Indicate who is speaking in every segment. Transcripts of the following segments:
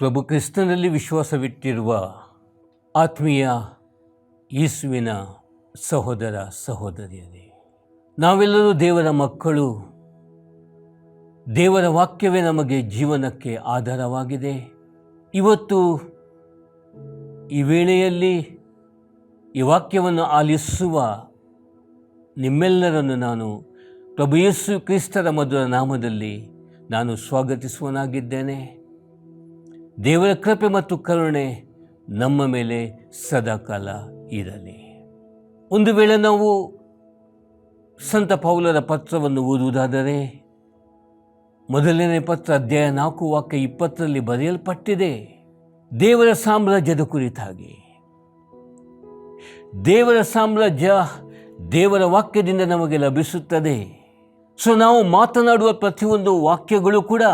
Speaker 1: ಪ್ರಭು ಕ್ರಿಸ್ತನಲ್ಲಿ ವಿಶ್ವಾಸವಿಟ್ಟಿರುವ ಆತ್ಮೀಯ ಯೇಸುವಿನ ಸಹೋದರ ಸಹೋದರಿಯರೇ, ನಾವೆಲ್ಲರೂ ದೇವರ ಮಕ್ಕಳು. ದೇವರ ವಾಕ್ಯವೇ ನಮಗೆ ಜೀವನಕ್ಕೆ ಆಧಾರವಾಗಿದೆ. ಇವತ್ತು ಈ ವೇಳೆಯಲ್ಲಿ ಈ ವಾಕ್ಯವನ್ನು ಆಲಿಸುವ ನಿಮ್ಮೆಲ್ಲರನ್ನು ನಾನು ಪ್ರಭು ಯೇಸು ಕ್ರಿಸ್ತರ ಮಧುರ ನಾಮದಲ್ಲಿ ನಾನು ಸ್ವಾಗತಿಸುವನಾಗಿದ್ದೇನೆ. ದೇವರ ಕೃಪೆ ಮತ್ತು ಕರುಣೆ ನಮ್ಮ ಮೇಲೆ ಸದಾಕಾಲ ಇರಲಿ. ಒಂದು ವೇಳೆ ನಾವು ಸಂತ ಪೌಲರ ಪತ್ರವನ್ನು ಓದುವುದಾದರೆ, ಮೊದಲನೇ ಪತ್ರ ಅಧ್ಯಾಯ 4 ವಾಕ್ಯ 20 ಬರೆಯಲ್ಪಟ್ಟಿದೆ, ದೇವರ ಸಾಮ್ರಾಜ್ಯದ ಕುರಿತಾಗಿ. ದೇವರ ಸಾಮ್ರಾಜ್ಯ ದೇವರ ವಾಕ್ಯದಿಂದ ನಮಗೆ ಲಭಿಸುತ್ತದೆ. ಸೊ ನಾವು ಮಾತನಾಡುವ ಪ್ರತಿಯೊಂದು ವಾಕ್ಯಗಳು ಕೂಡ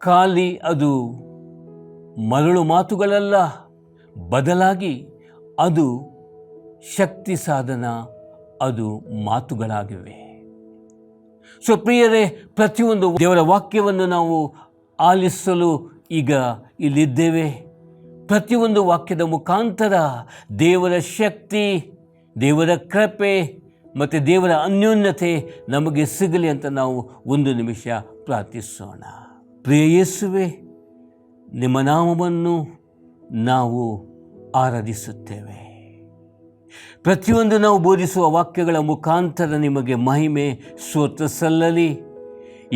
Speaker 1: ಖಾಲಿ ಅದು ಮರಳು ಮಾತುಗಳಲ್ಲ, ಬದಲಾಗಿ ಅದು ಶಕ್ತಿ ಸಾಧನ, ಅದು ಮಾತುಗಳಾಗಿವೆ. ಸೊ ಪ್ರಿಯರೇ, ಪ್ರತಿಯೊಂದು ದೇವರ ವಾಕ್ಯವನ್ನು ನಾವು ಆಲಿಸಲು ಈಗ ಇಲ್ಲಿದ್ದೇವೆ. ಪ್ರತಿಯೊಂದು ವಾಕ್ಯದ ಮುಖಾಂತರ ದೇವರ ಶಕ್ತಿ, ದೇವರ ಕೃಪೆ ಮತ್ತು ದೇವರ ಅನ್ಯೋನ್ಯತೆ ನಮಗೆ ಸಿಗಲಿ ಅಂತ ನಾವು ಒಂದು ನಿಮಿಷ ಪ್ರಾರ್ಥಿಸೋಣ. ಪ್ರಿಯ ಯೇಸುವೇ, ನಿಮ್ಮ ನಾಮವನ್ನು ನಾವು ಆರಾಧಿಸುತ್ತೇವೆ. ಪ್ರತಿಯೊಂದು ನಾವು ಬೋಧಿಸುವ ವಾಕ್ಯಗಳ ಮುಖಾಂತರ ನಿಮಗೆ ಮಹಿಮೆ ಸ್ತೋತ್ರ ಸಲ್ಲಲಿ.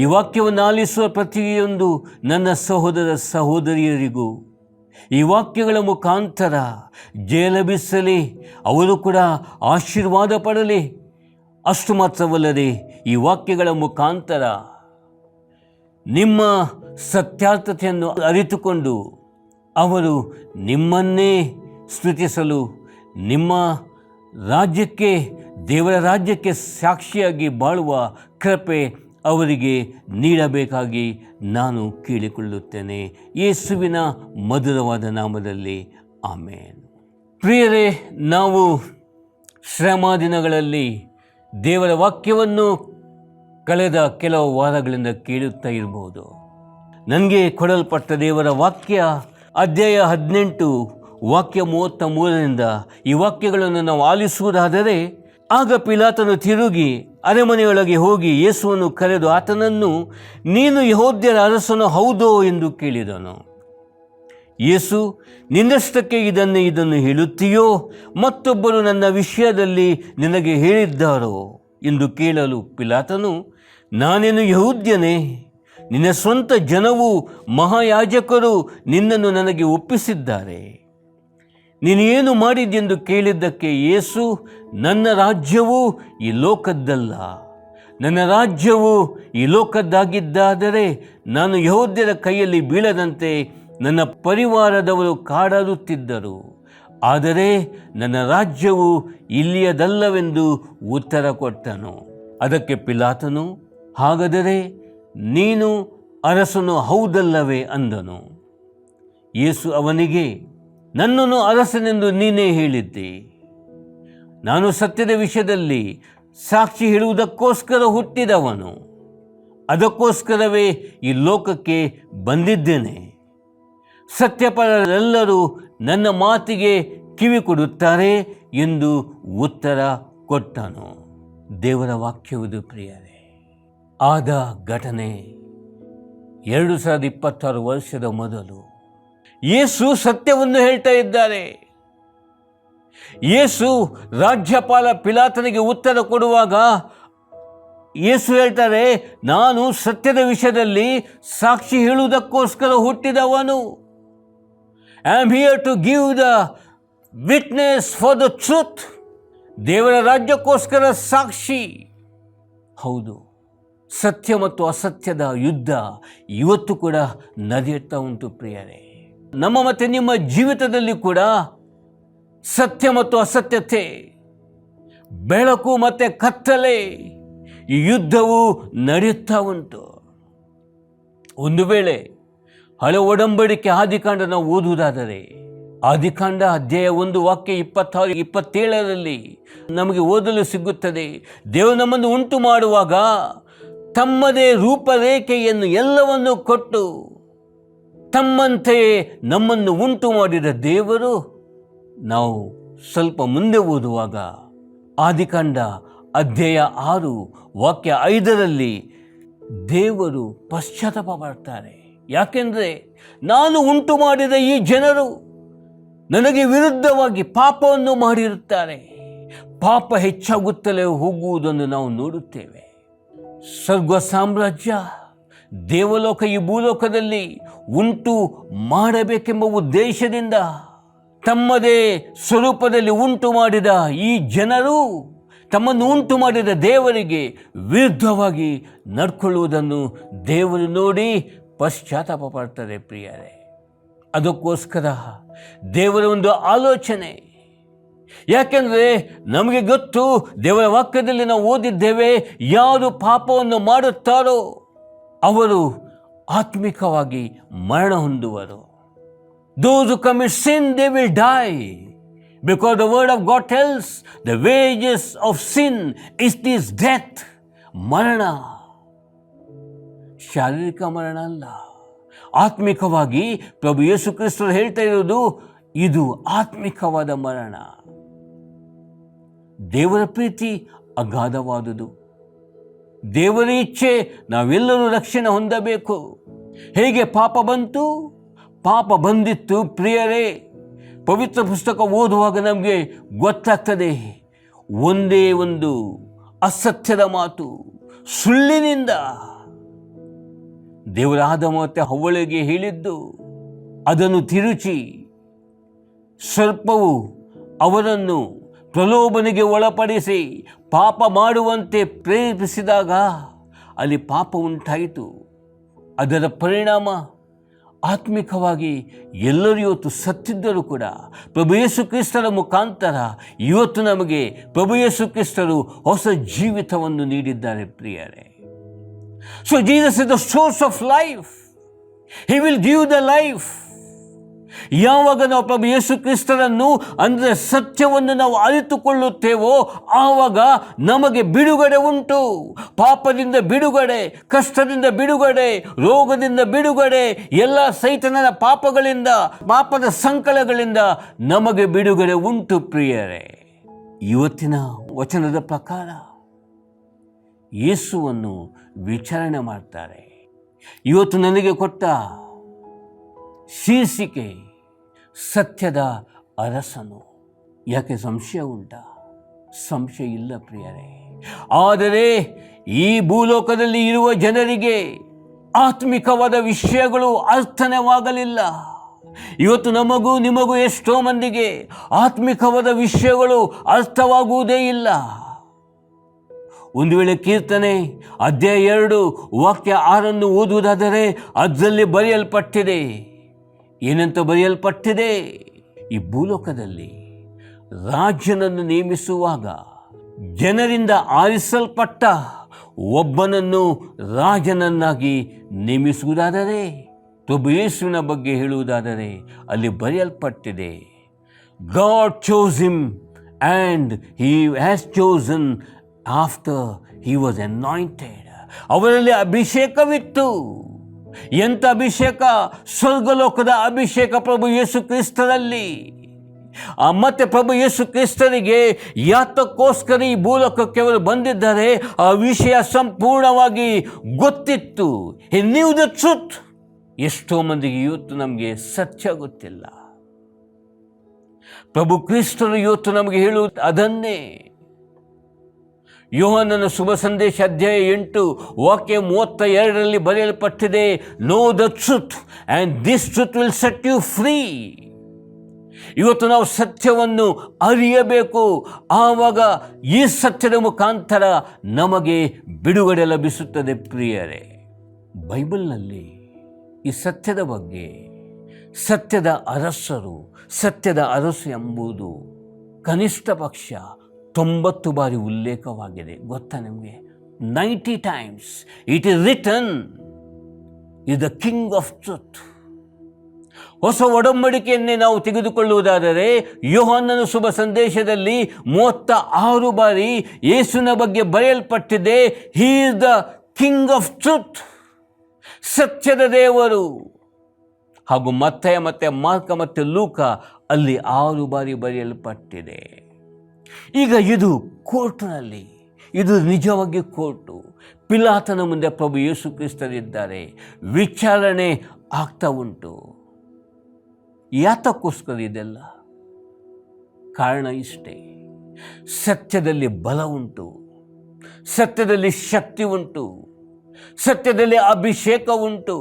Speaker 1: ಈ ವಾಕ್ಯವನ್ನು ಆಲಿಸುವ ಪ್ರತಿಯೊಂದು ನನ್ನ ಸಹೋದರ ಸಹೋದರಿಯರಿಗೂ ಈ ವಾಕ್ಯಗಳ ಮುಖಾಂತರ ಜಯ ಲಭಿಸಲಿ, ಅವರು ಕೂಡ ಆಶೀರ್ವಾದ ಪಡಲಿ. ಅಷ್ಟು ಮಾತ್ರವಲ್ಲದೆ ಈ ವಾಕ್ಯಗಳ ಮುಖಾಂತರ ನಿಮ್ಮ ಸತ್ಯಾರ್ಥತೆಯನ್ನು ಅರಿತುಕೊಂಡು ಅವರು ನಿಮ್ಮನ್ನೇ ಸ್ತುತಿಸಲು, ನಿಮ್ಮ ರಾಜ್ಯಕ್ಕೆ, ದೇವರ ರಾಜ್ಯಕ್ಕೆ ಸಾಕ್ಷಿಯಾಗಿ ಬಾಳುವ ಕೃಪೆ ಅವರಿಗೆ ನೀಡಬೇಕಾಗಿ ನಾನು ಕೇಳಿಕೊಳ್ಳುತ್ತೇನೆ, ಯೇಸುವಿನ ಮಧುರವಾದ ನಾಮದಲ್ಲಿ. ಆಮೇನ್. ಪ್ರಿಯರೇ, ನಾವು ಶ್ರಮ ದಿನಗಳಲ್ಲಿ ದೇವರ ವಾಕ್ಯವನ್ನು ಕಳೆದ ಕೆಲವು ವಾರಗಳಿಂದ ಕೇಳುತ್ತಾ ಇರಬಹುದು. ನನಗೆ ಕೊಡಲ್ಪಟ್ಟ ದೇವರ ವಾಕ್ಯ ಅಧ್ಯಾಯ 18 ವಾಕ್ಯ 33ರಿಂದ ಈ ವಾಕ್ಯಗಳನ್ನು ನಾವು ಆಲಿಸುವುದಾದರೆ, ಆಗ ಪಿಲಾತನು ತಿರುಗಿ ಅರಮನೆಯೊಳಗೆ ಹೋಗಿ ಯೇಸುವನ್ನು ಕರೆದು ಆತನನ್ನು, ನೀನು ಯೆಹೂದ್ಯರ ಅರಸನು ಹೌದೋ ಎಂದು ಕೇಳಿದನು. ಯೇಸು, ನಿನ್ನಷ್ಟಕ್ಕೆ ಇದನ್ನು ಹೇಳುತ್ತೀಯೋ, ಮತ್ತೊಬ್ಬರು ನನ್ನ ವಿಷಯದಲ್ಲಿ ನಿನಗೆ ಹೇಳಿದ್ದಾರೋ ಎಂದು ಕೇಳಲು ಪಿಲಾತನು, ನಾನೇನು ಯೆಹೂದ್ಯನೇ? ನಿನ್ನ ಸ್ವಂತ ಜನವೂ ಮಹಾಯಾಜಕರು ನಿನ್ನನ್ನು ನನಗೆ ಒಪ್ಪಿಸಿದ್ದಾರೆ. ನೀನು ಏನು ಮಾಡಿದ್ದೆಂದು ಕೇಳಿದ್ದಕ್ಕೆ ಯೇಸು, ನನ್ನ ರಾಜ್ಯವು ಈ ಲೋಕದ್ದಲ್ಲ. ನನ್ನ ರಾಜ್ಯವು ಈ ಲೋಕದ್ದಾಗಿದ್ದಾದರೆ ನಾನು ಯೆಹೂದ್ಯರ ಕೈಯಲ್ಲಿ ಬೀಳದಂತೆ ನನ್ನ ಪರಿವಾರದವರು ಕಾಡಾಡುತ್ತಿದ್ದರು. ಆದರೆ ನನ್ನ ರಾಜ್ಯವು ಇಲ್ಲಿಯದಲ್ಲವೆಂದು ಉತ್ತರ ಕೊಟ್ಟನು. ಅದಕ್ಕೆ ಪಿಲಾತನು, ಹಾಗಾದರೆ ನೀನು ಅರಸನು ಹೌದಲ್ಲವೇ ಅಂದನು. ಯೇಸು ಅವನಿಗೆ, ನನ್ನನ್ನು ಅರಸನೆಂದು ನೀನೇ ಹೇಳಿದ್ದೆ. ನಾನು ಸತ್ಯದ ವಿಷಯದಲ್ಲಿ ಸಾಕ್ಷಿ ಹೇಳುವುದಕ್ಕೋಸ್ಕರ ಹುಟ್ಟಿದವನು. ಅದಕ್ಕೋಸ್ಕರವೇ ಈ ಲೋಕಕ್ಕೆ ಬಂದಿದ್ದೇನೆ. ಸತ್ಯಪರರೆಲ್ಲರೂ ನನ್ನ ಮಾತಿಗೆ ಕಿವಿ ಕೊಡುತ್ತಾರೆ ಎಂದು ಉತ್ತರ ಕೊಟ್ಟನು. ದೇವರ ವಾಕ್ಯವುದು ಪ್ರಿಯರೇ. ಆದ ಘಟನೆ 2026 ವರ್ಷದ ಮೊದಲು ಯೇಸು ಸತ್ಯವನ್ನು ಹೇಳ್ತಾ ಇದ್ದಾರೆ. ಯೇಸು ರಾಜ್ಯಪಾಲ ಪಿಲಾತನಿಗೆ ಉತ್ತರ ಕೊಡುವಾಗ ಯೇಸು ಹೇಳ್ತಾರೆ, ನಾನು ಸತ್ಯದ ವಿಷಯದಲ್ಲಿ ಸಾಕ್ಷಿ ಹೇಳುವುದಕ್ಕೋಸ್ಕರ ಹುಟ್ಟಿದವನು. I am here to give the witness for the truth. ದೇವರ ರಾಜ್ಯಕ್ಕೋಸ್ಕರ ಸಾಕ್ಷಿ. ಹೌದು, ಸತ್ಯ ಮತ್ತು ಅಸತ್ಯದ ಯುದ್ಧ ಇವತ್ತು ಕೂಡ ನಡೆಯುತ್ತಾ ಉಂಟು ಪ್ರಿಯರೇ. ನಮ್ಮ ಮತ್ತು ನಿಮ್ಮ ಜೀವಿತದಲ್ಲಿ ಕೂಡ ಸತ್ಯ ಮತ್ತು ಅಸತ್ಯತೆ, ಬೆಳಕು ಮತ್ತು ಕತ್ತಲೆ, ಈ ಯುದ್ಧವು ನಡೆಯುತ್ತಾ ಉಂಟು. ಒಂದು ವೇಳೆ ಹಳೆ ಒಡಂಬಡಿಕೆ ಆದಿಕಾಂಡ ನಾವು ಓದುವುದಾದರೆ, ಆದಿಕಾಂಡ ಅಧ್ಯಾಯ 1 ವಾಕ್ಯ 26-27 ನಮಗೆ ಓದಲು ಸಿಗುತ್ತದೆ. ದೇವರು ನಮ್ಮನ್ನು ಉಂಟು ಮಾಡುವಾಗ ತಮ್ಮದೇ ರೂಪರೇಖೆಯನ್ನು ಎಲ್ಲವನ್ನು ಕೊಟ್ಟು ತಮ್ಮಂತೆಯೇ ನಮ್ಮನ್ನು ಉಂಟು ಮಾಡಿದ ದೇವರು. ನಾವು ಸ್ವಲ್ಪ ಮುಂದೆ ಓದುವಾಗ ಆದಿಕಾಂಡ ಅಧ್ಯಾಯ 6 ವಾಕ್ಯ 5ರಲ್ಲಿ ದೇವರು ಪಶ್ಚಾತ್ತಾಪ ಮಾಡ್ತಾರೆ. ಯಾಕೆಂದರೆ ನಾನು ಉಂಟು ಮಾಡಿದ ಈ ಜನರು ನನಗೆ ವಿರುದ್ಧವಾಗಿ ಪಾಪವನ್ನು ಮಾಡಿರುತ್ತಾರೆ. ಪಾಪ ಹೆಚ್ಚಾಗುತ್ತಲೇ ಹೋಗುವುದನ್ನು ನಾವು ನೋಡುತ್ತೇವೆ. ಸ್ವರ್ಗ ಸಾಮ್ರಾಜ್ಯ, ದೇವಲೋಕ ಈ ಭೂಲೋಕದಲ್ಲಿ ಉಂಟು ಮಾಡಬೇಕೆಂಬ ಉದ್ದೇಶದಿಂದ ತಮ್ಮದೇ ಸ್ವರೂಪದಲ್ಲಿ ಉಂಟು ಮಾಡಿದ ಈ ಜನರು ತಮ್ಮನ್ನು ಉಂಟು ಮಾಡಿದ ದೇವರಿಗೆ ವಿರುದ್ಧವಾಗಿ ನಡ್ಕೊಳ್ಳುವುದನ್ನು ದೇವರು ನೋಡಿ ಪಶ್ಚಾತ್ತಾಪ ಪಡ್ತಾರೆ ಪ್ರಿಯರೇ. ಅದಕ್ಕೋಸ್ಕರ ದೇವರ ಒಂದು ಆಲೋಚನೆ. ಯಾಕೆಂದರೆ ನಮಗೆ ಗೊತ್ತು, ದೇವರ ವಾಕ್ಯದಲ್ಲಿ ನಾವು ಓದಿದ್ದೇವೆ, ಯಾರು ಪಾಪವನ್ನು ಮಾಡುತ್ತಾರೋ ಅವರು ಆತ್ಮಿಕವಾಗಿ ಮರಣ ಹೊಂದುವರು. Those who commit sin, they will die. Because the word of God tells, the wages of sin is this death. ಮರಣ ಶಾರೀರಿಕ ಮರಣ ಅಲ್ಲ, ಆತ್ಮಿಕವಾಗಿ ಪ್ರಭು ಯೇಸು ಕ್ರಿಸ್ತರು ಹೇಳ್ತಾ ಇರೋದು ಇದು ಆತ್ಮಿಕವಾದ ಮರಣ. ದೇವರ ಪ್ರೀತಿ ಅಗಾಧವಾದುದು. ದೇವರ ಇಚ್ಛೆ ನಾವೆಲ್ಲರೂ ರಕ್ಷಣೆ ಹೊಂದಬೇಕು. ಹೇಗೆ ಪಾಪ ಬಂತು, ಪಾಪ ಬಂದಿತ್ತು ಪ್ರಿಯರೇ. ಪವಿತ್ರ ಪುಸ್ತಕ ಓದುವಾಗ ನಮಗೆ ಗೊತ್ತಾಗ್ತದೆ, ಒಂದೇ ಒಂದು ಅಸತ್ಯದ ಮಾತು, ಸುಳ್ಳಿನಿಂದ ದೇವರ ಆದಾಮ ಮತ್ತು ಹವ್ವಳಿಗೆ ಹೇಳಿದ್ದು, ಅದನ್ನು ತಿರುಚಿ ಸರ್ಪವು ಅವರನ್ನು ಪ್ರಲೋಭನೆಗೆ ಒಳಪಡಿಸಿ ಪಾಪ ಮಾಡುವಂತೆ ಪ್ರೇರೇಪಿಸಿದಾಗ ಅಲ್ಲಿ ಪಾಪ ಉಂಟಾಯಿತು. ಅದರ ಪರಿಣಾಮ ಆತ್ಮಿಕವಾಗಿ ಎಲ್ಲರೂ ಇವತ್ತು ಸತ್ತಿದ್ದರೂ ಕೂಡ ಪ್ರಭು ಯೇಸು ಕ್ರಿಸ್ತರ ಮುಖಾಂತರ ಇವತ್ತು ನಮಗೆ ಪ್ರಭು ಯೇಸು ಕ್ರಿಸ್ತರು ಹೊಸ ಜೀವಿತವನ್ನು ನೀಡಿದ್ದಾರೆ ಪ್ರಿಯರೇ. So Jesus is the source of life. He will give the life. ಯಾವಾಗ ನಾವು ಪ್ರಭು ಯೇಸು ಕ್ರಿಸ್ತರನ್ನು ಅಂದರೆ ಸತ್ಯವನ್ನು ನಾವು ಅರಿತುಕೊಳ್ಳುತ್ತೇವೋ ಆವಾಗ ನಮಗೆ ಬಿಡುಗಡೆ ಉಂಟು. ಪಾಪದಿಂದ ಬಿಡುಗಡೆ, ಕಷ್ಟದಿಂದ ಬಿಡುಗಡೆ, ರೋಗದಿಂದ ಬಿಡುಗಡೆ, ಎಲ್ಲ ಸೈತಾನನ ಪಾಪಗಳಿಂದ, ಪಾಪದ ಸಂಕಲಗಳಿಂದ ನಮಗೆ ಬಿಡುಗಡೆ ಉಂಟು ಪ್ರಿಯರೇ. ಇವತ್ತಿನ ವಚನದ ಪ್ರಕಾರ ಯೇಸುವನ್ನು ವಿಚಾರಣೆ ಮಾಡ್ತಾರೆ. ಇವತ್ತು ನನಗೆ ಕೊಟ್ಟ ಶೀರ್ಷಿಕೆ ಸತ್ಯದ ಅರಸನು. ಯಾಕೆ ಸಂಶಯ ಉಂಟಾ? ಸಂಶಯ ಇಲ್ಲ ಪ್ರಿಯರೇ. ಆದರೆ ಈ ಭೂಲೋಕದಲ್ಲಿ ಇರುವ ಜನರಿಗೆ ಆತ್ಮಿಕವಾದ ವಿಷಯಗಳು ಅರ್ಥವಾಗಲಿಲ್ಲ. ಇವತ್ತು ನಮಗೂ ನಿಮಗೂ ಎಷ್ಟೋ ಮಂದಿಗೆ ಆತ್ಮಿಕವಾದ ವಿಷಯಗಳು ಅರ್ಥವಾಗುವುದೇ ಇಲ್ಲ. ಒಂದು ವೇಳೆ ಕೀರ್ತನೆ ಅಧ್ಯಾಯ 2 ವಾಕ್ಯ 6 ಓದುವುದಾದರೆ ಅದರಲ್ಲಿ ಬರೆಯಲ್ಪಟ್ಟಿದೆ. ಏನಂತ ಬರೆಯಲ್ಪಟ್ಟಿದೆ? ಈ ಭೂಲೋಕದಲ್ಲಿ ರಾಜನನ್ನು ನೇಮಿಸುವಾಗ ಜನರಿಂದ ಆರಿಸಲ್ಪಟ್ಟ ಒಬ್ಬನನ್ನು ರಾಜನನ್ನಾಗಿ ನೇಮಿಸುವುದಾದರೆ, ಪ್ರಭು ಯೇಸುವಿನ ಬಗ್ಗೆ ಹೇಳುವುದಾದರೆ ಅಲ್ಲಿ ಬರೆಯಲ್ಪಟ್ಟಿದೆ, god chose him and he has chosen after he was anointed. ಅವರಲ್ಲಿ ಅಭಿಷೇಕವಿತ್ತು. ಎಂಥ ಅಭಿಷೇಕ? ಸ್ವರ್ಗಲೋಕದ ಅಭಿಷೇಕ ಪ್ರಭು ಯೇಸು ಕ್ರಿಸ್ತರಲ್ಲಿ. ಮತ್ತೆ ಪ್ರಭು ಯೇಸು ಕ್ರಿಸ್ತರಿಗೆ ಯಾತಕ್ಕೋಸ್ಕರ ಈ ಭೂಲೋಕಕ್ಕೆ ಅವರು ಬಂದಿದ್ದಾರೆ ಆ ವಿಷಯ ಸಂಪೂರ್ಣವಾಗಿ ಗೊತ್ತಿತ್ತು. He knew the truth. ಎಷ್ಟೋ ಮಂದಿಗೆ ಇವತ್ತು ನಮಗೆ ಸತ್ಯ ಗೊತ್ತಿಲ್ಲ. ಪ್ರಭು ಕ್ರಿಸ್ತರು ಇವತ್ತು ನಮಗೆ ಹೇಳುವುದು ಅದನ್ನೇ. ಯೋಹಾನನ ಶುಭ ಸಂದೇಶ ಅಧ್ಯಾಯ 8 ವಾಕ್ಯ 32ರಲ್ಲಿ ಬರೆಯಲ್ಪಟ್ಟಿದೆ, know the truth and this truth will set you free. ಇವತ್ತು ನಾವು ಸತ್ಯವನ್ನು ಅರಿಯಬೇಕು. ಆವಾಗ ಈ ಸತ್ಯದ ಮುಖಾಂತರ ನಮಗೆ ಬಿಡುಗಡೆ ಲಭಿಸುತ್ತದೆ ಪ್ರಿಯರೇ. ಬೈಬಲ್ನಲ್ಲಿ ಈ ಸತ್ಯದ ಬಗ್ಗೆ, ಸತ್ಯದ ಅರಸರು, ಸತ್ಯದ ಅರಸು ಎಂಬುದು ಕನಿಷ್ಠ ಪಕ್ಷ 90 ಬಾರಿ ಉಲ್ಲೇಖವಾಗಿದೆ. ಗೊತ್ತಾ ನಿಮಗೆ? 90 times it is written is the king of truth. ಹೊಸ ಒಡಂಬಡಿಕೆಯನ್ನೇ ನಾವು ತೆಗೆದುಕೊಳ್ಳುವುದಾದರೆ ಯೋಹಾನನ ಶುಭ ಸಂದೇಶದಲ್ಲಿ 36 ಬಾರಿ ಯೇಸುವಿನ ಬಗ್ಗೆ ಬರೆಯಲ್ಪಟ್ಟಿದೆ, he is the king of truth. ಸತ್ಯದ ದೇವರು. ಹಾಗೂ ಮತ್ತಾಯ ಮತ್ತು ಮಾರ್ಕ ಮತ್ತು ಲೂಕ ಅಲ್ಲಿ 6 ಬಾರಿ ಬರೆಯಲ್ಪಟ್ಟಿದೆ. ಈಗ ಇದು ಕೋರ್ಟ್ನಲ್ಲಿ, ಇದು ನಿಜವಾಗಿ ಕೋರ್ಟು. ಪಿಲಾತನ ಮುಂದೆ ಪ್ರಭು ಯೇಸು ಕ್ರಿಸ್ತರಿದ್ದಾರೆ. ವಿಚಾರಣೆ ಆಗ್ತಾ ಉಂಟು. ಯಾತಕ್ಕೋಸ್ಕರ ಇದೆಲ್ಲ? ಕಾರಣ ಇಷ್ಟೇ, ಸತ್ಯದಲ್ಲಿ ಬಲ ಉಂಟು, ಸತ್ಯದಲ್ಲಿ ಶಕ್ತಿ ಉಂಟು, ಸತ್ಯದಲ್ಲಿ ಅಭಿಷೇಕ ಉಂಟು.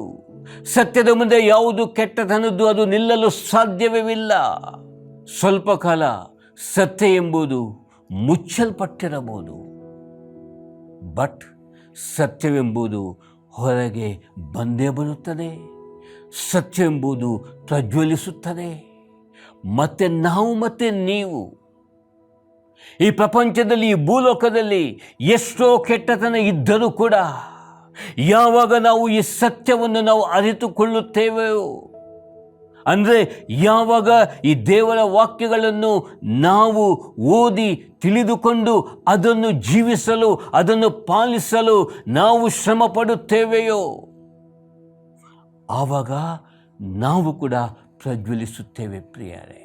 Speaker 1: ಸತ್ಯದ ಮುಂದೆ ಯಾವುದು ಕೆಟ್ಟತನದ್ದು ಅದು ನಿಲ್ಲಲು ಸಾಧ್ಯವಿಲ್ಲ. ಸ್ವಲ್ಪ ಕಾಲ ಸತ್ಯ ಎಂಬುದು ಮುಚ್ಚಲ್ಪಟ್ಟಿರಬಹುದು, ಬಟ್ ಸತ್ಯವೆಂಬುದು ಹೊರಗೆ ಬಂದೇ ಬರುತ್ತದೆ. ಸತ್ಯವೆಂಬುದು ಪ್ರಜ್ವಲಿಸುತ್ತದೆ. ಮತ್ತೆ ನಾವು ಮತ್ತೆ ನೀವು ಈ ಪ್ರಪಂಚದಲ್ಲಿ, ಈ ಭೂಲೋಕದಲ್ಲಿ ಎಷ್ಟೋ ಕೆಟ್ಟತನ ಇದ್ದರೂ ಕೂಡ ಯಾವಾಗ ನಾವು ಈ ಸತ್ಯವನ್ನು ನಾವು ಅರಿತುಕೊಳ್ಳುತ್ತೇವೆಯೋ, ಅಂದರೆ ಯಾವಾಗ ಈ ದೇವರ ವಾಕ್ಯಗಳನ್ನು ನಾವು ಓದಿ ತಿಳಿದುಕೊಂಡು ಅದನ್ನು ಜೀವಿಸಲು, ಅದನ್ನು ಪಾಲಿಸಲು ನಾವು ಶ್ರಮ ಪಡುತ್ತೇವೆಯೋ, ಆವಾಗ ನಾವು ಕೂಡ ಪ್ರಜ್ವಲಿಸುತ್ತೇವೆ ಪ್ರಿಯರೇ.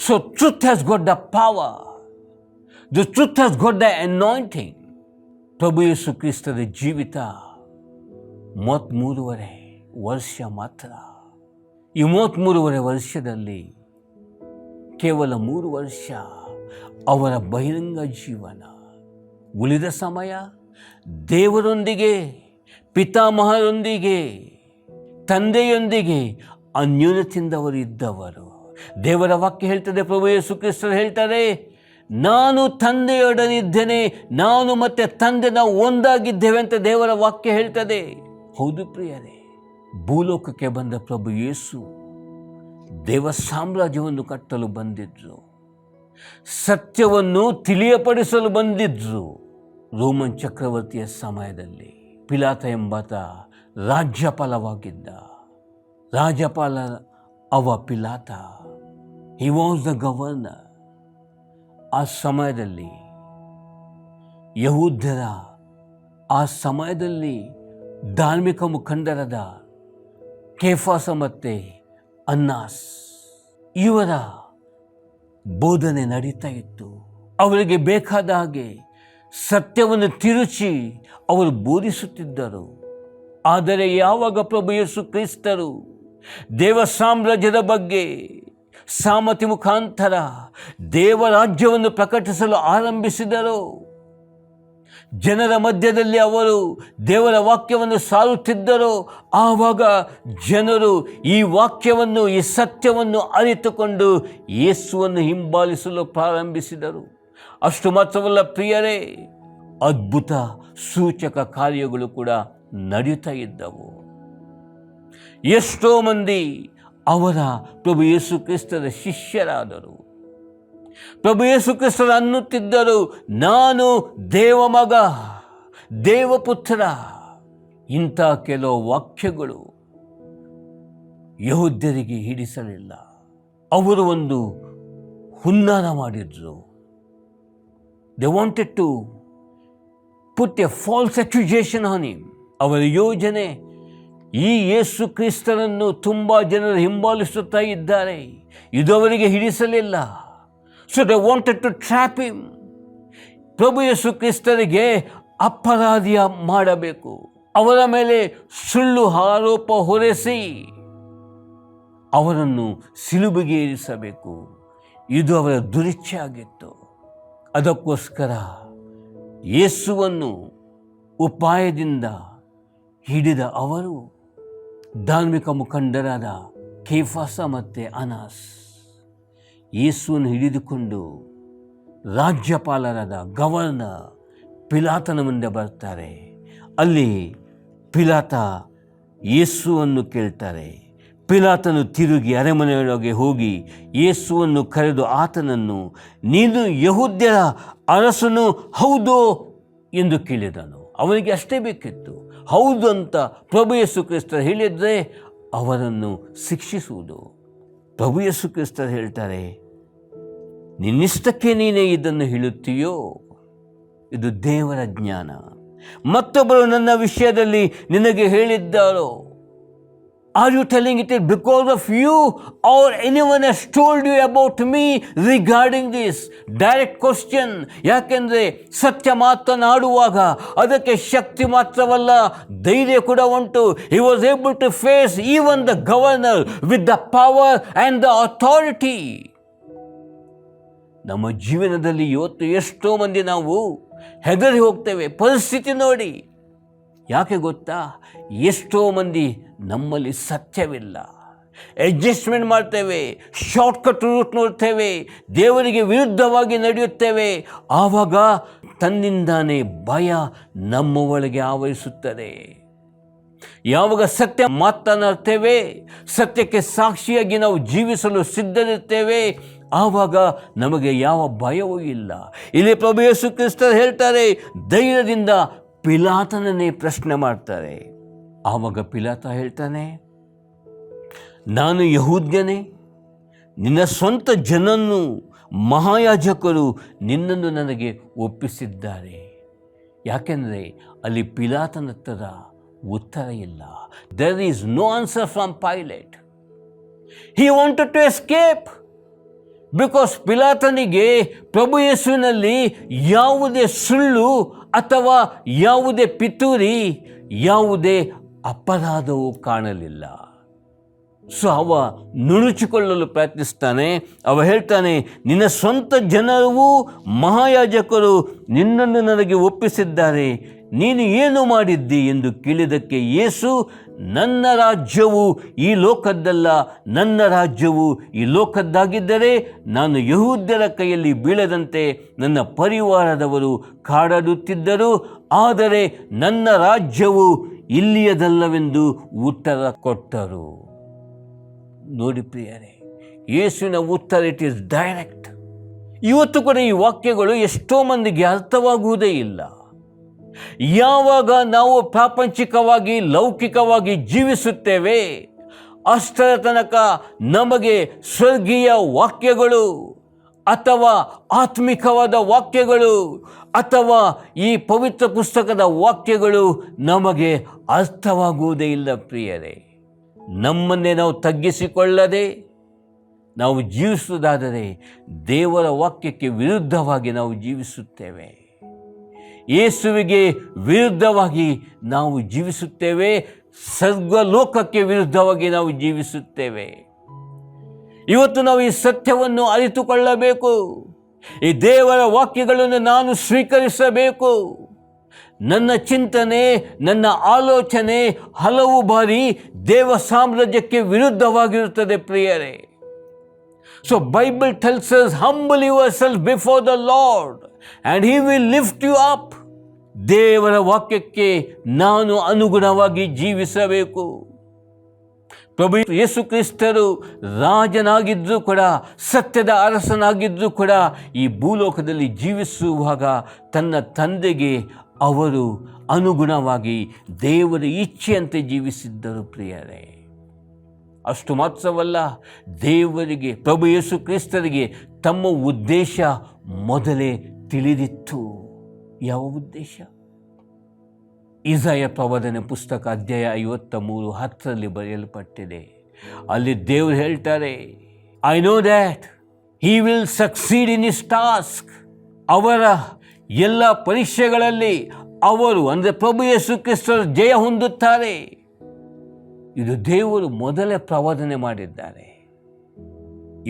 Speaker 1: So truth has got the power. The truth has got the anointing. ಪ್ರಭು ಯೇಸು ಕ್ರಿಸ್ತರ ಜೀವಿತ 33.5 ವರ್ಷ ಮಾತ್ರ. ಈ 33.5 ವರ್ಷದಲ್ಲಿ ಕೇವಲ 3 ವರ್ಷ ಅವರ ಬಹಿರಂಗ ಜೀವನ. ಉಳಿದ ಸಮಯ ದೇವರೊಂದಿಗೆ, ಪಿತಾಮಹರೊಂದಿಗೆ, ತಂದೆಯೊಂದಿಗೆ ಅನ್ಯೋನ್ಯತೆಯಿಂದ ಅವರು ಇದ್ದವರು. ದೇವರ ವಾಕ್ಯ ಹೇಳ್ತದೆ, ಪ್ರಭು ಯೇಸು ಕ್ರಿಸ್ತರು ಹೇಳ್ತಾರೆ, ನಾನು ತಂದೆಯೊಡನಿದ್ದೇನೆ, ನಾನು ಮತ್ತೆ ತಂದೆ ನಾವು ಒಂದಾಗಿದ್ದೇವೆ ಅಂತ ದೇವರ ವಾಕ್ಯ ಹೇಳ್ತದೆ. ಹೌದು ಪ್ರಿಯರೇ, ಭೂಲೋಕಕ್ಕೆ ಬಂದ ಪ್ರಭು ಯೇಸು ದೇವ ಸಾಮ್ರಾಜ್ಯವನ್ನು ಕಟ್ಟಲು ಬಂದಿದ್ರು, ಸತ್ಯವನ್ನು ತಿಳಿಯಪಡಿಸಲು ಬಂದಿದ್ರು. ರೋಮನ್ ಚಕ್ರವರ್ತಿಯ ಸಮಯದಲ್ಲಿ ಪಿಲಾತ ಎಂಬಾತ ರಾಜ್ಯಪಾಲವಾಗಿದ್ದ. ರಾಜ್ಯಪಾಲ ಅವ ಪಿಲಾತ, ಹಿ ವಾಸ್ ದ ಗವರ್ನರ್. ಆ ಸಮಯದಲ್ಲಿ ಯಹೂದ್ಯರ, ಆ ಸಮಯದಲ್ಲಿ ಧಾರ್ಮಿಕ ಮುಖಂಡರಾದ ಕೇಫಾಸ ಮತ್ತು ಅನ್ನಾಸ್, ಇವರ ಬೋಧನೆ ನಡೀತಾ ಇತ್ತು. ಅವರಿಗೆ ಬೇಕಾದ ಹಾಗೆ ಸತ್ಯವನ್ನು ತಿರುಚಿ ಅವರು ಬೋಧಿಸುತ್ತಿದ್ದರು. ಆದರೆ ಯಾವಾಗ ಪ್ರಭು ಯೇಸು ಕ್ರಿಸ್ತರು ದೇವ ಸಾಮ್ರಾಜ್ಯದ ಬಗ್ಗೆ ಸಾಮತಿ ಮುಖಾಂತರ ದೇವರಾಜ್ಯವನ್ನು ಪ್ರಕಟಿಸಲು ಆರಂಭಿಸಿದರು, ಜನರ ಮಧ್ಯದಲ್ಲಿ ಅವರು ದೇವರ ವಾಕ್ಯವನ್ನು ಸಾರುತ್ತಿದ್ದರು. ಆವಾಗ ಜನರು ಈ ವಾಕ್ಯವನ್ನು, ಈ ಸತ್ಯವನ್ನು ಅರಿತುಕೊಂಡು ಯೇಸುವನ್ನು ಹಿಂಬಾಲಿಸಲು ಪ್ರಾರಂಭಿಸಿದರು. ಅಷ್ಟು ಮಾತ್ರವಲ್ಲ ಪ್ರಿಯರೇ, ಅದ್ಭುತ ಸೂಚಕ ಕಾರ್ಯಗಳು ಕೂಡ ನಡೆಯುತ್ತಾ ಇದ್ದವು. ಎಷ್ಟೋ ಮಂದಿ ಅವರ ಪ್ರಭು ಯೇಸು ಕ್ರಿಸ್ತರ ಶಿಷ್ಯರಾದರು. ಪ್ರಭು ಯೇಸು ಕ್ರಿಸ್ತರು ಅನ್ನುತ್ತಿದ್ದರು, ನಾನು ದೇವ ಮಗ, ದೇವಪುತ್ರ. ಇಂಥ ಕೆಲವು ವಾಕ್ಯಗಳು ಯಹೂದ್ಯರಿಗೆ ಹಿಡಿಸಲಿಲ್ಲ. ಅವರು ಒಂದು ಹುನ್ನಾರ ಮಾಡಿದ್ರು. They wanted to put a false accusation on him. ಅವರ ಯೋಜನೆ, ಈ ಯೇಸು ಕ್ರಿಸ್ತನನ್ನು ತುಂಬ ಜನರು ಹಿಂಬಾಲಿಸುತ್ತಾ ಇದ್ದಾರೆ, ಇದು ಅವರಿಗೆ ಹಿಡಿಸಲಿಲ್ಲ. So they wanted to trap him. ಪ್ರಭು ಯೇಸು ಕ್ರಿಸ್ತರಿಗೆ ಅಪರಾಧಿಯ ಮಾಡಬೇಕು, ಅವರ ಮೇಲೆ ಸುಳ್ಳು ಆರೋಪ ಹೊರಿಸಿ ಅವರನ್ನು ಸಿಲುಬೆಗೆ ಏರಿಸಬೇಕು. ಇದು ಅವರ ದುರಿಚ್ಛೆ ಆಗಿತ್ತು. ಅದಕ್ಕೋಸ್ಕರ ಯೇಸುವನ್ನು ಉಪಾಯದಿಂದ ಹಿಡಿದ ಅವರು ಧಾರ್ಮಿಕ ಮುಖಂಡರಾದ ಕೇಫಾಸ ಮತ್ತು ಅನಾಸ್ ಯೇಸುವನ್ನು ಹಿಡಿದುಕೊಂಡು ರಾಜ್ಯಪಾಲರಾದ ಗವರ್ನರ್ ಪಿಲಾತನ ಮುಂದೆ ಬರ್ತಾರೆ. ಅಲ್ಲಿ ಪಿಲಾತ ಯೇಸುವನ್ನು ಕೇಳ್ತಾರೆ. ಪಿಲಾತನು ತಿರುಗಿ ಅರಮನೆಯೊಳಗೆ ಹೋಗಿ ಯೇಸುವನ್ನು ಕರೆದು ಆತನನ್ನು, ನೀನು ಯಹೂದ್ಯರ ಅರಸನು ಹೌದೋ ಎಂದು ಕೇಳಿದನು. ಅವನಿಗೆ ಅಷ್ಟೇ ಬೇಕಿತ್ತು, ಹೌದು ಅಂತ ಪ್ರಭು ಯೇಸು ಕ್ರಿಸ್ತರು ಹೇಳಿದರೆ ಅವರನ್ನು ಶಿಕ್ಷಿಸುವುದು. ಪ್ರಭು ಯೇಸು ಕ್ರಿಸ್ತರು ಹೇಳ್ತಾರೆ, ನಿನ್ನಿಷ್ಟಕ್ಕೆ ನೀನೇ ಇದನ್ನು ಹೇಳುತ್ತೀಯೋ? ಇದು ದೇವರ ಜ್ಞಾನ. ಮತ್ತೊಬ್ಬರು ನನ್ನ ವಿಷಯದಲ್ಲಿ ನಿನಗೆ ಹೇಳಿದ್ದಾರೋ Are you telling it because of you or anyone has told you about me regarding this? Direct question. ಯಾಕೆಂದರೆ ಸತ್ಯ ಮಾತನಾಡುವಾಗ ಅದಕ್ಕೆ ಶಕ್ತಿ ಮಾತ್ರವಲ್ಲ, ಧೈರ್ಯ ಕೂಡ ಉಂಟು. He was able to face even the governor with the power and the authority. ನಮ್ಮ ಜೀವನದಲ್ಲಿ ಇವತ್ತು ಎಷ್ಟೋ ಮಂದಿ ನಾವು ಹೆದರಿ ಹೋಗ್ತೇವೆ ಪರಿಸ್ಥಿತಿ ನೋಡಿ. ಯಾಕೆ ಗೊತ್ತಾ? ಎಷ್ಟೋ ಮಂದಿ ನಮ್ಮಲ್ಲಿ ಸತ್ಯವಿಲ್ಲ. ಅಡ್ಜಸ್ಟ್ಮೆಂಟ್ ಮಾಡ್ತೇವೆ, ಶಾರ್ಟ್ಕಟ್ ರೂಟ್ ನೋಡ್ತೇವೆ, ದೇವರಿಗೆ ವಿರುದ್ಧವಾಗಿ ನಡೆಯುತ್ತೇವೆ. ಆವಾಗ ತನ್ನಿಂದಾನೇ ಭಯ ನಮ್ಮ ಒಳಗೆ ಆವರಿಸುತ್ತದೆ. ಯಾವಾಗ ಸತ್ಯ ಮಾತನಾಡ್ತೇವೆ, ಸತ್ಯಕ್ಕೆ ಸಾಕ್ಷಿಯಾಗಿ ನಾವು ಜೀವಿಸಲು ಸಿದ್ಧರಿರ್ತೇವೆ, ಆವಾಗ ನಮಗೆ ಯಾವ ಭಯವೂ ಇಲ್ಲ. ಇಲ್ಲಿ ಪ್ರಭು ಯೇಸು ಕ್ರಿಸ್ತರು ಹೇಳ್ತಾರೆ, ಧೈರ್ಯದಿಂದ ಪಿಲಾತನನ್ನೇ ಪ್ರಶ್ನೆ ಮಾಡ್ತಾರೆ. ಆವಾಗ ಪಿಲಾತ ಹೇಳ್ತಾನೆ, ನಾನು ಯಹೂದ್ಯನೇ, ನಿನ್ನ ಸ್ವಂತ ಜನನ್ನು ಮಹಾಯಾಜಕರು ನಿನ್ನನ್ನು ನನಗೆ ಒಪ್ಪಿಸಿದ್ದಾರೆ. ಯಾಕೆಂದರೆ ಅಲ್ಲಿ ಪಿಲಾತನ ಹತ್ತಿರ ಉತ್ತರ ಇಲ್ಲ. There is no answer from Pilate. He wanted to escape. Because ಪಿಲಾತನಿಗೆ ಪ್ರಭು ಯೇಸುವಿನಲ್ಲಿ ಯಾವುದೇ ಸುಳ್ಳು ಅಥವಾ ಯಾವುದೇ ಪಿತೂರಿ, ಯಾವುದೇ ಅಪರಾಧವೂ ಕಾಣಲಿಲ್ಲ. ಸೊ ಅವ ನುಣುಚಿಕೊಳ್ಳಲು ಪ್ರಯತ್ನಿಸ್ತಾನೆ. ಅವ ಹೇಳ್ತಾನೆ, ನಿನ್ನ ಸ್ವಂತ ಜನರು ಮಹಾಯಾಜಕರು ನಿನ್ನನ್ನು ನನಗೆ ಒಪ್ಪಿಸಿದ್ದಾರೆ, ನೀನು ಏನು ಮಾಡಿದ್ದಿ ಎಂದು ಕೇಳಿದ್ದಕ್ಕೆ ಯೇಸು, ನನ್ನ ರಾಜ್ಯವು ಈ ಲೋಕದ್ದಲ್ಲ, ನನ್ನ ರಾಜ್ಯವು ಈ ಲೋಕದ್ದಾಗಿದ್ದರೆ ನಾನು ಯಹೂದ್ಯರ ಕೈಯಲ್ಲಿ ಬೀಳದಂತೆ ನನ್ನ ಪರಿವಾರದವರು ಕಾದಾಡುತ್ತಿದ್ದರು, ಆದರೆ ನನ್ನ ರಾಜ್ಯವು ಇಲ್ಲಿಯದಲ್ಲವೆಂದು ಉತ್ತರ ಕೊಟ್ಟರು. ನೋಡಿ ಪ್ರಿಯರೇ, ಯೇಸುವಿನ ಉತ್ತರ ಇಟ್ ಈಸ್ ಡೈರೆಕ್ಟ್. ಇವತ್ತು ಕೂಡ ಈ ವಾಕ್ಯಗಳು ಎಷ್ಟೋ ಮಂದಿಗೆ ಅರ್ಥವಾಗುವುದೇ ಇಲ್ಲ. ಯಾವಾಗ ನಾವು ಪ್ರಾಪಂಚಿಕವಾಗಿ ಲೌಕಿಕವಾಗಿ ಜೀವಿಸುತ್ತೇವೆ, ಅಷ್ಟರ ತನಕ ನಮಗೆ ಸ್ವರ್ಗೀಯ ವಾಕ್ಯಗಳು ಅಥವಾ ಆತ್ಮಿಕವಾದ ವಾಕ್ಯಗಳು ಅಥವಾ ಈ ಪವಿತ್ರ ಪುಸ್ತಕದ ವಾಕ್ಯಗಳು ನಮಗೆ ಅರ್ಥವಾಗುವುದೇ ಇಲ್ಲ ಪ್ರಿಯರೇ. ನಮ್ಮನ್ನೇ ನಾವು ತಗ್ಗಿಸಿಕೊಳ್ಳದೆ ನಾವು ಜೀವಿಸುವುದಾದರೆ ದೇವರ ವಾಕ್ಯಕ್ಕೆ ವಿರುದ್ಧವಾಗಿ ನಾವು ಜೀವಿಸುತ್ತೇವೆ. ಯೇಸುವಿಗೆ ವಿರುದ್ಧವಾಗಿ ನಾವು ಜೀವಿಸುತ್ತೇವೆ, ಸರ್ವಲೋಕಕ್ಕೆ ವಿರುದ್ಧವಾಗಿ ನಾವು ಜೀವಿಸುತ್ತೇವೆ. ಇವತ್ತು ನಾವು ಈ ಸತ್ಯವನ್ನು ಅರಿತುಕೊಳ್ಳಬೇಕು. ಈ ದೇವರ ವಾಕ್ಯಗಳನ್ನು ನಾನು ಸ್ವೀಕರಿಸಬೇಕು. ನನ್ನ ಚಿಂತನೆ, ನನ್ನ ಆಲೋಚನೆ ಹಲವು ಬಾರಿ ದೇವ ಸಾಮ್ರಾಜ್ಯಕ್ಕೆ ವಿರುದ್ಧವಾಗಿರುತ್ತದೆ ಪ್ರಿಯರೇ. So Bible tells us, humble yourself before the Lord and he will lift you up. ದೇವರ ವಾಕ್ಯಕ್ಕೆ ನಾನು ಅನುಗುಣವಾಗಿ ಜೀವಿಸಬೇಕು. ಪ್ರಭು ಯೇಸು ಕ್ರಿಸ್ತರು ರಾಜನಾಗಿದ್ದರೂ ಕೂಡ, ಸತ್ಯದ ಅರಸನಾಗಿದ್ದರೂ ಕೂಡ ಈ ಭೂಲೋಕದಲ್ಲಿ ಜೀವಿಸುವಾಗ ತನ್ನ ತಂದೆಗೆ ಅವರು ಅನುಗುಣವಾಗಿ ದೇವರ ಇಚ್ಛೆಯಂತೆ ಜೀವಿಸಿದ್ದರು ಪ್ರಿಯರೇ. ಅಷ್ಟು ಮಾತ್ರವಲ್ಲ, ದೇವರಿಗೆ, ಪ್ರಭು ಯೇಸು ಕ್ರಿಸ್ತರಿಗೆ ತಮ್ಮ ಉದ್ದೇಶ ಮೊದಲೇ ತಿಳಿದಿತ್ತು. ಯಾವ ಉದ್ದೇಶ? ಇಸಾಯ ಪ್ರವಾದನೆ ಪುಸ್ತಕ ಅಧ್ಯಾಯ 53:10 ಬರೆಯಲ್ಪಟ್ಟಿದೆ. ಅಲ್ಲಿ ದೇವರು ಹೇಳ್ತಾರೆ, I know that he will succeed in his task. ಅವರ ಎಲ್ಲ ಪರೀಕ್ಷೆಗಳಲ್ಲಿ ಅವರು ಅಂದರೆ ಪ್ರಭು ಯೇಸು ಕ್ರಿಸ್ತರು ಜಯ ಹೊಂದುತ್ತಾರೆ. ಇದು ದೇವರು ಮೊದಲೇ ಪ್ರವಾದನೆ ಮಾಡಿದ್ದಾರೆ.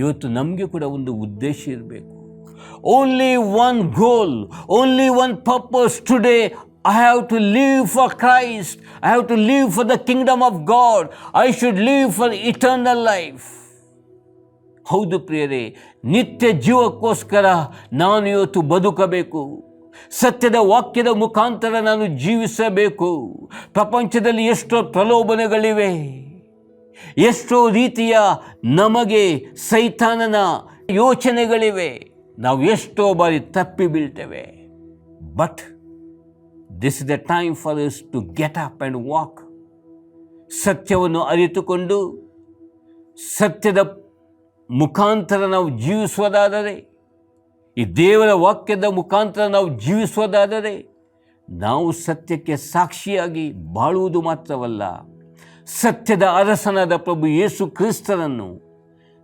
Speaker 1: ಇವತ್ತು ನಮಗೆ ಕೂಡ ಒಂದು ಉದ್ದೇಶ ಇರಬೇಕು. Only one goal, only one purpose today. I have to live for Christ. I have to live for the kingdom of God. I should live for eternal life. ಹೌದು ಪ್ರಿಯರೇ, ನಿತ್ಯ ಜೀವಕ್ಕೋಸ್ಕರ ನಾನು ಇವತ್ತು ಬದುಕಬೇಕು. ಸತ್ಯದ ವಾಕ್ಯದ ಮುಖಾಂತರ ನಾನು ಜೀವಿಸಬೇಕು. ಪ್ರಪಂಚದಲ್ಲಿ ಎಷ್ಟೋ ಪ್ರಲೋಭನೆಗಳಿವೆ, ಎಷ್ಟೋ ರೀತಿಯ ನಮಗೆ ಸೈತಾನನ ಯೋಚನೆಗಳಿವೆ. ನಾವು ಎಷ್ಟೋ ಬಾರಿ ತಪ್ಪಿ ಬೀಳ್ತೇವೆ. But this is the time for us to get up and walk. ಸತ್ಯವನ್ನು ಅರಿತುಕೊಂಡು ಸತ್ಯದ ಮುಖಾಂತರ ನಾವು ಜೀವಿಸುವುದಾದರೆ, ಈ ದೇವರ ವಾಕ್ಯದ ಮುಖಾಂತರ ನಾವು ಜೀವಿಸುವುದಾದರೆ, ನಾವು ಸತ್ಯಕ್ಕೆ ಸಾಕ್ಷಿಯಾಗಿ ಬಾಳುವುದು ಮಾತ್ರವಲ್ಲ, ಸತ್ಯದ ಅರಸನಾದ ಪ್ರಭು ಯೇಸು ಕ್ರಿಸ್ತನನ್ನು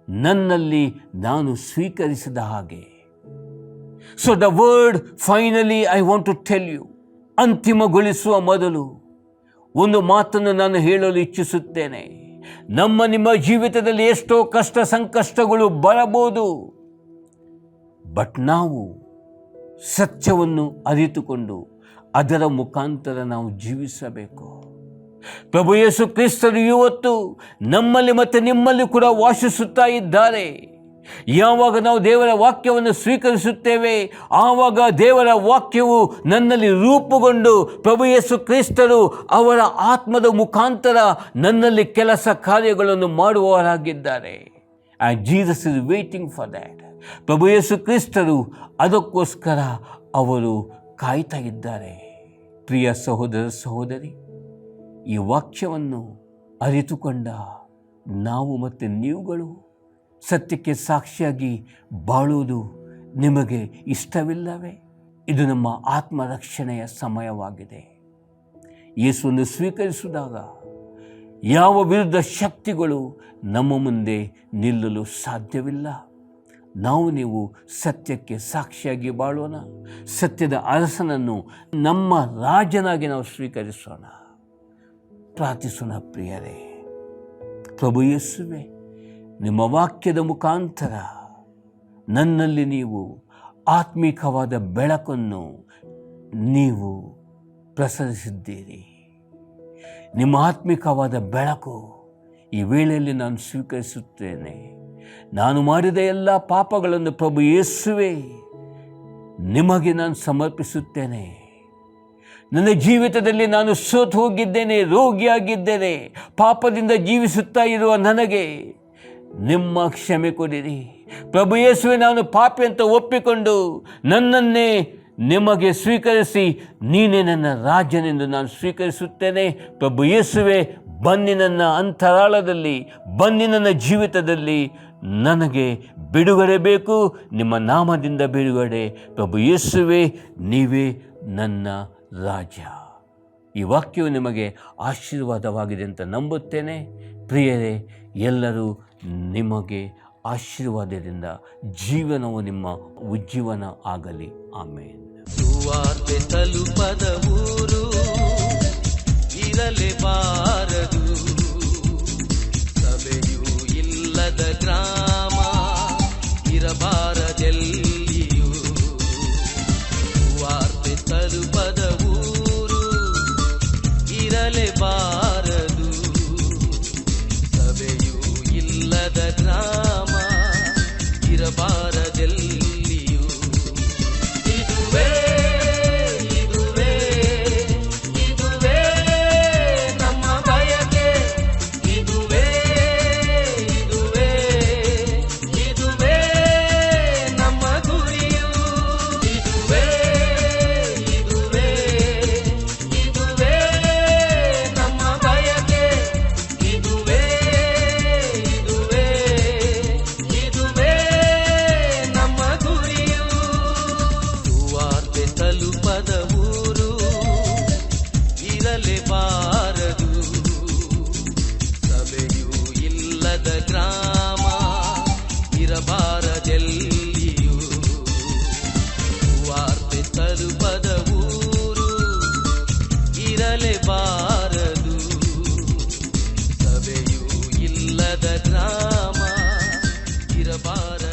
Speaker 1: ನನ್ನಲ್ಲಿ ನಾನು ಸ್ವೀಕರಿಸಿದ ಹಾಗೆ. So the word finally I want to tell you, ಅಂತಿಮಗೊಳಿಸುವ ಮೊದಲು ಒಂದು ಮಾತನ್ನು ನಾನು ಹೇಳಲು ಇಚ್ಛಿಸುತ್ತೇನೆ. ನಿಮ್ಮ ಜೀವಿತದಲ್ಲಿ ಎಷ್ಟೋ ಕಷ್ಟ ಸಂಕಷ್ಟಗಳು ಬರಬಹುದು, ಬಟ್ ನಾವು ಸತ್ಯವನ್ನು ಅರಿತುಕೊಂಡು ಅದರ ಮುಖಾಂತರ ನಾವು ಜೀವಿಸಬೇಕು. ಪ್ರಭು ಯೇಸು ಕ್ರಿಸ್ತರು ಇವತ್ತು ನಮ್ಮಲ್ಲಿ ಮತ್ತು ನಿಮ್ಮಲ್ಲಿ ಕೂಡ ವಾಸಿಸುತ್ತಾ ಇದ್ದಾರೆ. ಯಾವಾಗ ನಾವು ದೇವರ ವಾಕ್ಯವನ್ನು ಸ್ವೀಕರಿಸುತ್ತೇವೆ, ಆವಾಗ ದೇವರ ವಾಕ್ಯವು ನನ್ನಲ್ಲಿ ರೂಪುಗೊಂಡು ಪ್ರಭು ಯೇಸು ಕ್ರಿಸ್ತರು ಅವರ ಆತ್ಮದ ಮುಖಾಂತರ ನನ್ನಲ್ಲಿ ಕೆಲಸ ಕಾರ್ಯಗಳನ್ನು ಮಾಡುವವರಾಗಿದ್ದಾರೆ. And Jesus is waiting for that. ಪ್ರಭು ಯೇಸು ಕ್ರಿಸ್ತರು ಅದಕ್ಕೋಸ್ಕರ ಅವರು ಕಾಯ್ತಾ ಇದ್ದಾರೆ. ಪ್ರಿಯ ಸಹೋದರ ಸಹೋದರಿ, ಈ ವಾಕ್ಯವನ್ನು ಅರಿತುಕೊಂಡ ನಾವು ಮತ್ತು ನೀವುಗಳು ಸತ್ಯಕ್ಕೆ ಸಾಕ್ಷಿಯಾಗಿ ಬಾಳುವುದು ನಿಮಗೆ ಇಷ್ಟವಿಲ್ಲವೇ? ಇದು ನಮ್ಮ ಆತ್ಮರಕ್ಷಣೆಯ ಸಮಯವಾಗಿದೆ. ಯೇಸುವನ್ನು ಸ್ವೀಕರಿಸಿದಾಗ ಯಾವ ವಿರುದ್ಧ ಶಕ್ತಿಗಳು ನಮ್ಮ ಮುಂದೆ ನಿಲ್ಲಲು ಸಾಧ್ಯವಿಲ್ಲ. ನೀವು ಸತ್ಯಕ್ಕೆ ಸಾಕ್ಷಿಯಾಗಿ ಬಾಳೋಣ. ಸತ್ಯದ ಅರಸನನ್ನು ನಮ್ಮ ರಾಜನಾಗಿ ನಾವು ಸ್ವೀಕರಿಸೋಣ. ಪ್ರಾರ್ಥಿಸೋಣ. ಪ್ರಿಯರೇ, ಪ್ರಭು ಯೇಸುವೇ, ನಿಮ್ಮ ವಾಕ್ಯದ ಮುಖಾಂತರ ನನ್ನಲ್ಲಿ ನೀವು ಆತ್ಮಿಕವಾದ ಬೆಳಕನ್ನು ನೀವು ಪ್ರಸರಿಸಿದ್ದೀರಿ. ನಿಮ್ಮ ಆತ್ಮಿಕವಾದ ಬೆಳಕು ಈ ವೇಳೆಯಲ್ಲಿ ನಾನು ಸ್ವೀಕರಿಸುತ್ತೇನೆ. ನಾನು ಮಾಡಿದ ಎಲ್ಲ ಪಾಪಗಳನ್ನು ಪ್ರಭು ಯೇಸುವೇ ನಿಮಗೆ ನಾನು ಸಮರ್ಪಿಸುತ್ತೇನೆ. ನನ್ನ ಜೀವಿತದಲ್ಲಿ ನಾನು ಸೋತು ಹೋಗಿದ್ದೇನೆ, ರೋಗಿಯಾಗಿದ್ದೇನೆ. ಪಾಪದಿಂದ ಜೀವಿಸುತ್ತಾ ಇರುವ ನನಗೆ ನಿಮ್ಮ ಕ್ಷಮೆ ಕೊಡಿರಿ. ಪ್ರಭು ಯೇಸುವೆ, ನಾನು ಪಾಪಿ ಅಂತ ಒಪ್ಪಿಕೊಂಡು ನನ್ನನ್ನೇ ನಿಮಗೆ ಸ್ವೀಕರಿಸಿ ನೀನೇ ನನ್ನ ರಾಜನೆಂದು ನಾನು ಸ್ವೀಕರಿಸುತ್ತೇನೆ. ಪ್ರಭು ಯೇಸುವೆ, ಬನ್ನಿ ನನ್ನ ಅಂತರಾಳದಲ್ಲಿ, ಬನ್ನಿ ನನ್ನ ಜೀವಿತದಲ್ಲಿ. ನನಗೆ ಬಿಡುಗಡೆ ಬೇಕು, ನಿಮ್ಮ ನಾಮದಿಂದ ಬಿಡುಗಡೆ. ಪ್ರಭು ಯೇಸುವೆ, ನೀವೇ ನನ್ನ ರಾಜ. ಈ ವಾಕ್ಯವು ನಿಮಗೆ ಆಶೀರ್ವಾದವಾಗಿದೆ ಅಂತ ನಂಬುತ್ತೇನೆ. ಪ್ರಿಯರೇ, ಎಲ್ಲರೂ ನಿಮಗೆ ಆಶೀರ್ವಾದದಿಂದ ಜೀವನವು ನಿಮ್ಮ ಉಜ್ಜೀವನ ಆಗಲಿ. ಆಮೇನ್.
Speaker 2: ಸುವಾರ್ತೆ ತಲುಪದ ಊರು ಇರಲೇಬಾರದು, ಸಭೆಯೂ ಇಲ್ಲದ ಗ್ರಾಮ ಇರಬಾರದೆಲ್ಲಿಯೂ. ಸುವಾರ್ತೆ ತಲುಪದ ಊರು ಇರಲೇಬಾರದು, ಸಭೆಯೂ ಇಲ್ಲದ ಗ್ರಾಮ ಇರಬಾರದೆಲ್ಲಿಯೂ. ಇದುವೇ ಇದುವೇ ಇದುವೇ ನಮ್ಮ ಬಯಕೆ, ಇದುವೇ ಇದುವೇ ಇದುವೇ ನಮ್ಮ ಗುರಿಯು. ಇದುವೇ ಇದುವೇ ಇದುವೇ ನಮ್ಮ ಬಯಕೆ, ಇದುವೇ ಇದುವೇ ಇದುವೇ ನಮ್ಮ ಗುರಿಯು. ಸುವಾರ್ತೆ ತಲುಪದ ಊರು ಇರಲೇಬಾರದು, ಸಭೆಯೂ ಇಲ್ಲದ ಗ್ರಾಮ ಇರಬಾರದೆಲ್ಲಿಯೂ. ಸುವಾರ್ತೆ ತಲುಪದ ಊರು ಇರಲೇಬಾರದು, ಸಭೆಯೂ ಇಲ್ಲದ ಗ್ರಾಮ ಇರಬಾರದು.